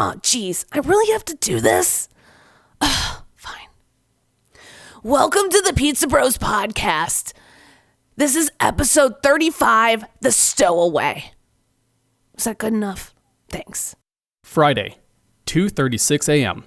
Oh, geez, I really have to do this? Fine. Welcome to the Pizza Bros podcast. This is episode 35, The Stowaway. Is that good enough? Thanks. Friday, 2:36 a.m.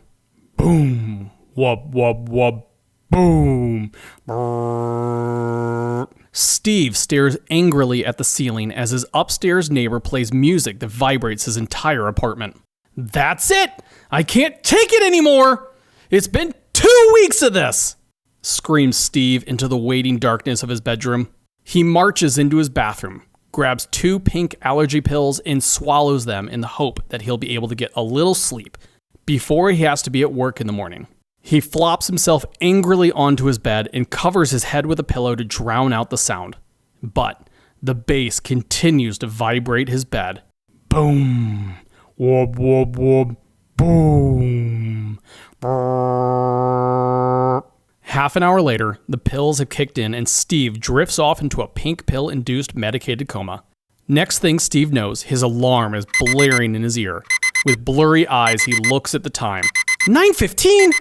Boom. Wub, wub, wub. Boom. Brrr. Steve stares angrily at the ceiling as his upstairs neighbor plays music that vibrates his entire apartment. That's it! I can't take it anymore! It's been 2 weeks of this! Screams Steve into the waiting darkness of his bedroom. He marches into his bathroom, grabs 2 pink allergy pills, and swallows them in the hope that he'll be able to get a little sleep before he has to be at work in the morning. He flops himself angrily onto his bed and covers his head with a pillow to drown out the sound. But the bass continues to vibrate his bed. Boom. Whoop, whoop, whoop. Boom. Brrr. Half an hour later, the pills have kicked in and Steve drifts off into a pink pill-induced medicated coma. Next thing Steve knows, his alarm is blaring in his ear. With blurry eyes, he looks at the time. 9:15?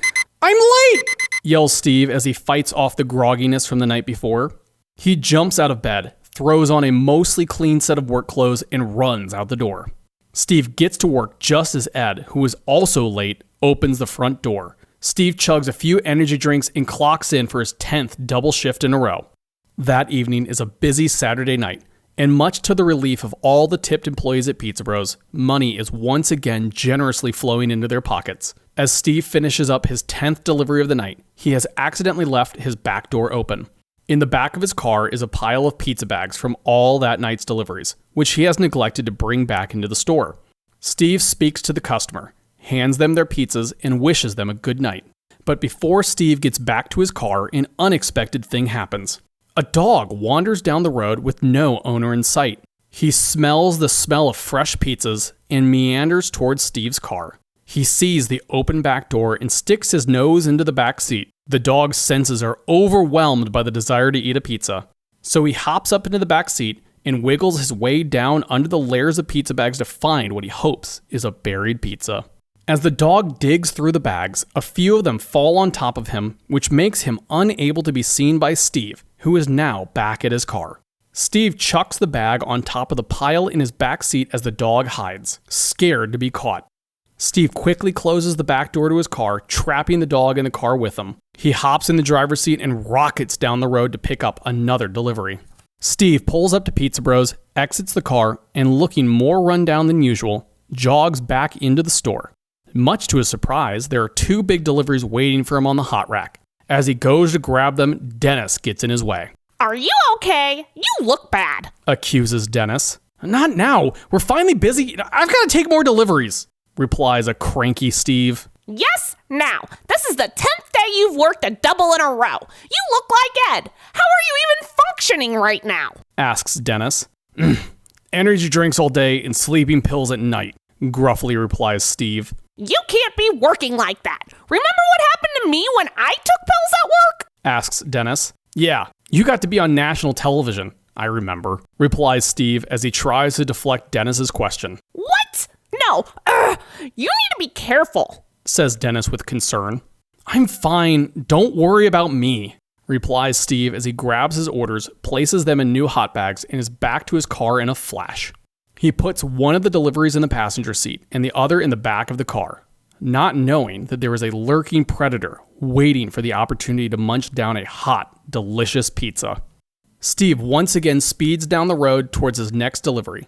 I'm late! Yells Steve as he fights off the grogginess from the night before. He jumps out of bed, throws on a mostly clean set of work clothes, and runs out the door. Steve gets to work just as Ed, who is also late, opens the front door. Steve chugs a few energy drinks and clocks in for his 10th double shift in a row. That evening is a busy Saturday night, and much to the relief of all the tipped employees at Pizza Bros, money is once again generously flowing into their pockets. As Steve finishes up his 10th delivery of the night, he has accidentally left his back door open. In the back of his car is a pile of pizza bags from all that night's deliveries, which he has neglected to bring back into the store. Steve speaks to the customer, hands them their pizzas, and wishes them a good night. But before Steve gets back to his car, an unexpected thing happens. A dog wanders down the road with no owner in sight. He smells the smell of fresh pizzas and meanders towards Steve's car. He sees the open back door and sticks his nose into the back seat. The dog's senses are overwhelmed by the desire to eat a pizza. So he hops up into the back seat and wiggles his way down under the layers of pizza bags to find what he hopes is a buried pizza. As the dog digs through the bags, a few of them fall on top of him, which makes him unable to be seen by Steve, who is now back at his car. Steve chucks the bag on top of the pile in his back seat as the dog hides, scared to be caught. Steve quickly closes the back door to his car, trapping the dog in the car with him. He hops in the driver's seat and rockets down the road to pick up another delivery. Steve pulls up to Pizza Bros, exits the car, and looking more run down than usual, jogs back into the store. Much to his surprise, there are 2 big deliveries waiting for him on the hot rack. As he goes to grab them, Dennis gets in his way. Are you okay? You look bad, accuses Dennis. Not now. We're finally busy. I've got to take more deliveries, replies a cranky Steve. Yes, now. This is the 10th day you've worked a double in a row. You look like Ed. How are you even functioning right now? Asks Dennis. Energy drinks all day and sleeping pills at night, gruffly replies Steve. You can't be working like that. Remember what happened to me when I took pills at work? Asks Dennis. Yeah, you got to be on national television, I remember, replies Steve as he tries to deflect Dennis's question. What? No, you need to be careful, says Dennis with concern. I'm fine, don't worry about me, replies Steve as he grabs his orders, places them in new hot bags, and is back to his car in a flash. He puts one of the deliveries in the passenger seat and the other in the back of the car, not knowing that there is a lurking predator waiting for the opportunity to munch down a hot, delicious pizza. Steve once again speeds down the road towards his next delivery.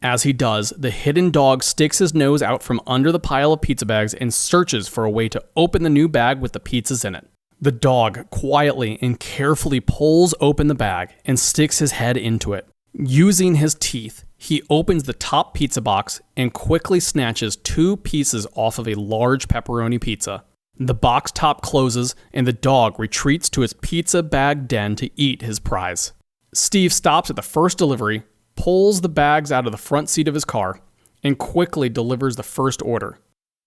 As he does, the hidden dog sticks his nose out from under the pile of pizza bags and searches for a way to open the new bag with the pizzas in it. The dog quietly and carefully pulls open the bag and sticks his head into it. Using his teeth, he opens the top pizza box and quickly snatches 2 pieces off of a large pepperoni pizza. The box top closes and the dog retreats to his pizza bag den to eat his prize. Steve stops at the first delivery, pulls the bags out of the front seat of his car, and quickly delivers the first order.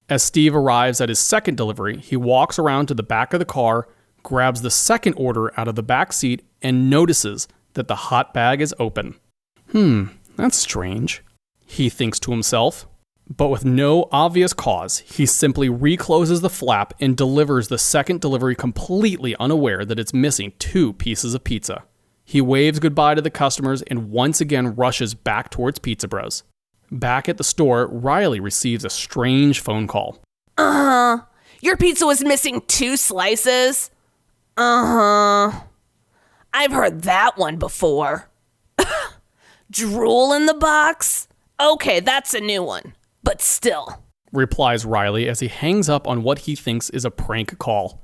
As Steve arrives at his second delivery, he walks around to the back of the car, grabs the second order out of the back seat, and notices that the hot bag is open. That's strange, he thinks to himself. But with no obvious cause, he simply recloses the flap and delivers the second delivery completely unaware that it's missing 2 pieces of pizza. He waves goodbye to the customers and once again rushes back towards Pizza Bros. Back at the store, Riley receives a strange phone call. Your pizza was missing 2 slices? I've heard that one before. Drool in the box? Okay, that's a new one. But still, replies Riley as he hangs up on what he thinks is a prank call.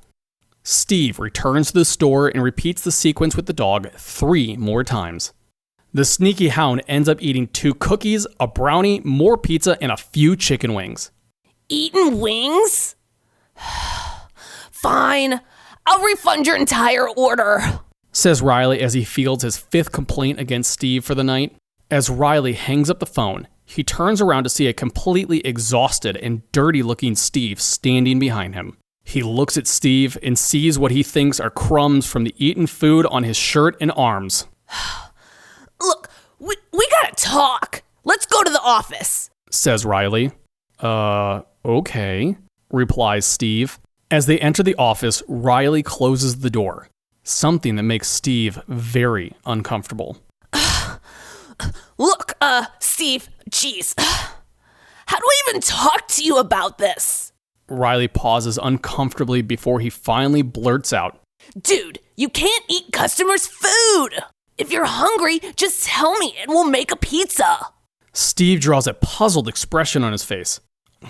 Steve returns to the store and repeats the sequence with the dog 3 more times. The sneaky hound ends up eating 2 cookies, a brownie, more pizza, and a few chicken wings. Eating wings? Fine, I'll refund your entire order, says Riley as he fields his 5th complaint against Steve for the night. As Riley hangs up the phone, he turns around to see a completely exhausted and dirty-looking Steve standing behind him. He looks at Steve and sees what he thinks are crumbs from the eaten food on his shirt and arms. Look, we gotta talk. Let's go to the office, says Riley. Okay, replies Steve. As they enter the office, Riley closes the door, something that makes Steve very uncomfortable. Look, Steve, jeez. How do I even talk to you about this? Riley pauses uncomfortably before he finally blurts out. Dude, you can't eat customers' food. If you're hungry, just tell me and we'll make a pizza. Steve draws a puzzled expression on his face.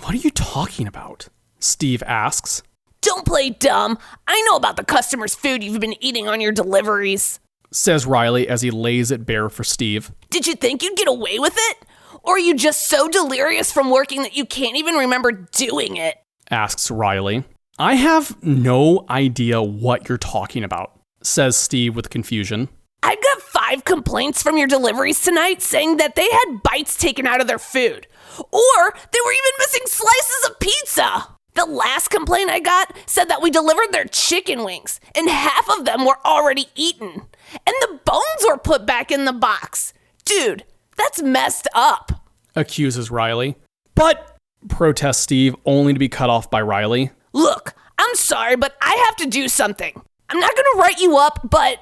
What are you talking about? Steve asks. Don't play dumb. I know about the customers' food you've been eating on your deliveries, says Riley as he lays it bare for Steve. Did you think you'd get away with it? Or are you just so delirious from working that you can't even remember doing it? Asks Riley. I have no idea what you're talking about, says Steve with confusion. I've got 5 complaints from your deliveries tonight saying that they had bites taken out of their food. Or they were even missing slices of pizza. The last complaint I got said that we delivered their chicken wings, and half of them were already eaten. And the bones were put back in the box. Dude, that's messed up, accuses Riley. But, protests Steve, only to be cut off by Riley. Look, I'm sorry, but I have to do something. I'm not gonna write you up, but...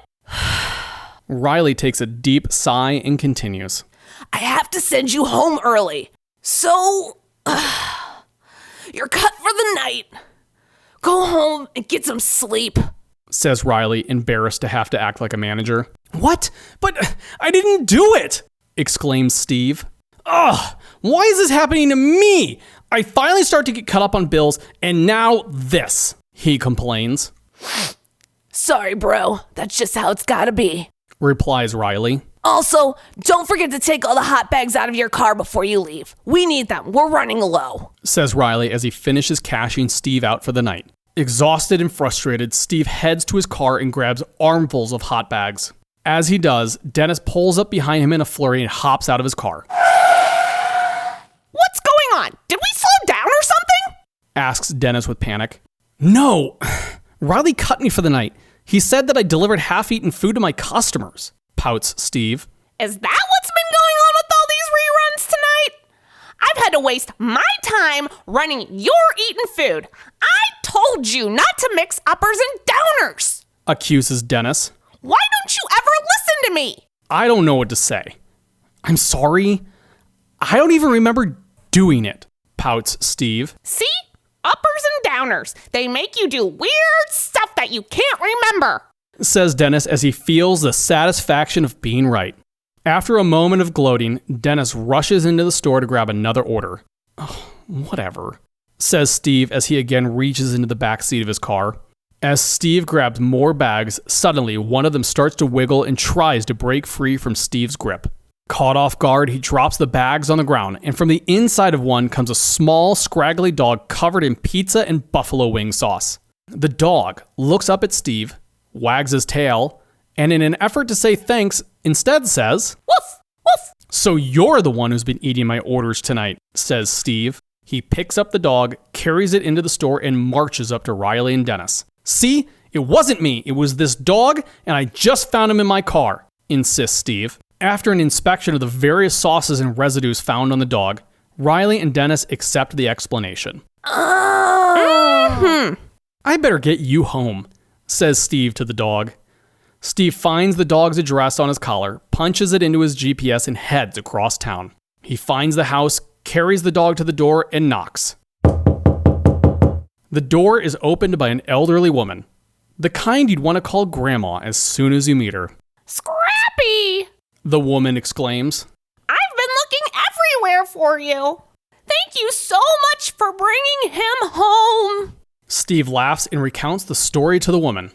Riley takes a deep sigh and continues. I have to send you home early. So... You're cut for the night. Go home and get some sleep, says Riley, embarrassed to have to act like a manager. What? But I didn't do it, exclaims Steve. Ugh, why is this happening to me? I finally start to get cut up on bills, and now this, he complains. Sorry, bro. That's just how it's gotta be, replies Riley. Also, don't forget to take all the hot bags out of your car before you leave. We need them. We're running low, says Riley as he finishes cashing Steve out for the night. Exhausted and frustrated, Steve heads to his car and grabs armfuls of hot bags. As he does, Dennis pulls up behind him in a flurry and hops out of his car. What's going on? Did we slow down or something? Asks Dennis with panic. No, Riley cut me for the night. He said that I delivered half-eaten food to my customers, pouts Steve. Is that what's been going on with all these reruns tonight? I've had to waste my time running your eaten food. I told you not to mix uppers and downers, accuses Dennis. Why don't you ever listen to me? I don't know what to say. I'm sorry. I don't even remember doing it, pouts Steve. See? Uppers and downers. They make you do weird stuff that you can't remember, says Dennis as he feels the satisfaction of being right. After a moment of gloating, Dennis rushes into the store to grab another order. Oh, whatever, says Steve as he again reaches into the back seat of his car. As Steve grabs more bags, suddenly one of them starts to wiggle and tries to break free from Steve's grip. Caught off guard, he drops the bags on the ground, and from the inside of one comes a small, scraggly dog covered in pizza and buffalo wing sauce. The dog looks up at Steve, wags his tail, and in an effort to say thanks, instead says, "Woof, woof." So you're the one who's been eating my orders tonight, says Steve. He picks up the dog, carries it into the store, and marches up to Riley and Dennis. See, it wasn't me, it was this dog, and I just found him in my car, insists Steve. After an inspection of the various sauces and residues found on the dog, Riley and Dennis accept the explanation. Mm-hmm. I better get you home, says Steve to the dog. Steve finds the dog's address on his collar, punches it into his GPS, and heads across town. He finds the house, carries the dog to the door, and knocks. The door is opened by an elderly woman, the kind you'd want to call Grandma as soon as you meet her. Scrappy! The woman exclaims. I've been looking everywhere for you. Thank you so much for bringing him home. Steve laughs and recounts the story to the woman.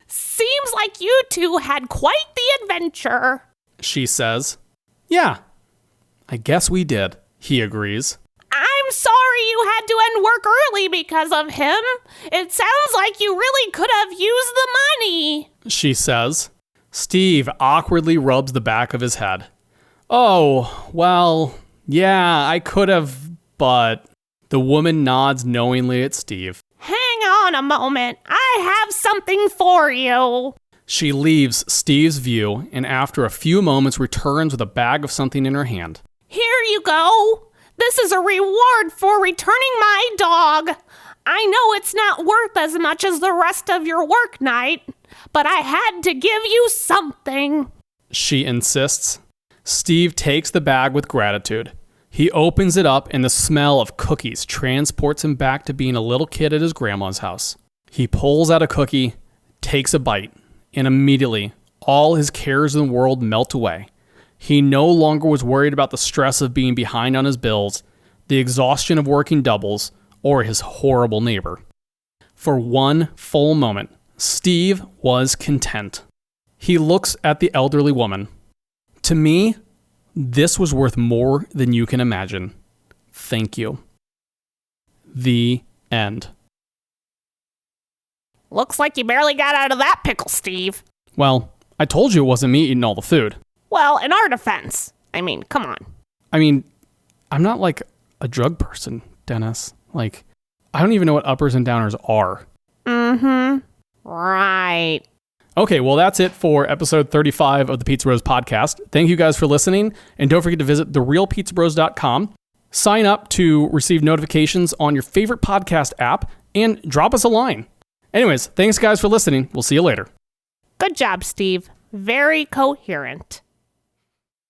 Seems like you two had quite the adventure. She says. Yeah, I guess we did, he agrees. I'm sorry you had to end work early because of him. It sounds like you really could have used the money, she says. Steve awkwardly rubs the back of his head. Oh, well, yeah, I could have, but... The woman nods knowingly at Steve. Hang on a moment. I have something for you. She leaves Steve's view and after a few moments returns with a bag of something in her hand. Here you go. This is a reward for returning my dog. I know it's not worth as much as the rest of your work night, but I had to give you something. She insists. Steve takes the bag with gratitude. He opens it up and the smell of cookies transports him back to being a little kid at his grandma's house. He pulls out a cookie, takes a bite, and immediately all his cares in the world melt away. He no longer was worried about the stress of being behind on his bills, the exhaustion of working doubles, or his horrible neighbor. For one full moment, Steve was content. He looks at the elderly woman. To me, this was worth more than you can imagine. Thank you. The end. Looks like you barely got out of that pickle, Steve. Well, I told you it wasn't me eating all the food. Well, in our defense. I mean, come on. I mean, I'm not like a drug person, Dennis. Like, I don't even know what uppers and downers are. Mm-hmm. Right. Okay, well, that's it for episode 35 of the Pizza Bros podcast. Thank you guys for listening. And don't forget to visit therealpizzabros.com. Sign up to receive notifications on your favorite podcast app and drop us a line. Anyways, thanks guys for listening. We'll see you later. Good job, Steve. Very coherent.